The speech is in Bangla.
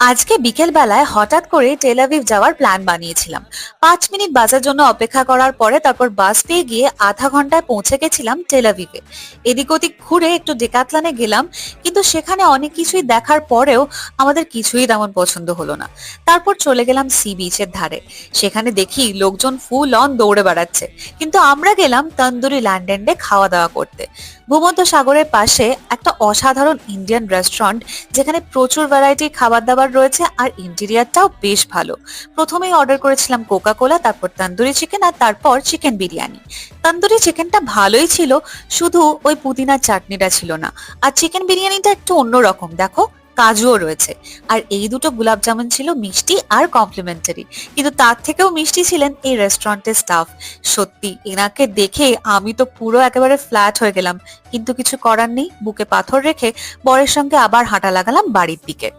আজকে বিকেল বেলায় হঠাৎ করে টেল আভিভ যাওয়ার প্ল্যান বানিয়েছিলাম। 5 মিনিট বাসের জন্য অপেক্ষা করার পরে তারপর বাস পেয়ে গিয়ে আধা ঘন্টায় পৌঁছে গেছিলাম টেল আভিভে। এদিক ওদিক ঘুরে একটু ডেকাথলনে গেলাম, কিন্তু সেখানে অনেক কিছুই দেখার পরেও আমাদের কিছুই তেমন পছন্দ হলো না। তারপর চলে গেলাম সি বিচের ধারে। সেখানে দেখি লোকজন ফুল অন দৌড়ে বেড়াচ্ছে, কিন্তু আমরা গেলাম তন্দুরি ল্যান্ডেন্ডে খাওয়া দাওয়া করতে। ভূমধ্য সাগরের পাশে একটা অসাধারণ ইন্ডিয়ান রেস্টুরেন্ট, যেখানে প্রচুর ভ্যারাইটির খাবার দাবার রয়েছে আর ইন্টেরিয়ারটাও বেশ ভালো। প্রথমেই অর্ডার করেছিলাম কোকা কোলা, তারপর তন্দুরি চিকেন আর তারপর চিকেন বিরিয়ানি। তন্দুরি চিকেনটা ভালোই ছিল, শুধু ওই পুদিনার চাটনিটা ছিল না। আর চিকেন বিরিয়ানিটা একটু অন্যরকম, দেখো কাজুও রয়েছে। আর এই দুটো গুলাব জামুন ছিল মিষ্টি আর কমপ্লিমেন্টারি, কিন্তু তার থেকেও মিষ্টি ছিলেন এই রেস্টুরেন্টের স্টাফ। সত্যি এনাকে দেখে আমি তো পুরো একেবারে ফ্ল্যাট হয়ে গেলাম, কিন্তু কিছু করার নেই, বুকে পাথর রেখে বরের সঙ্গে আবার হাঁটা লাগালাম বাড়ির দিকে।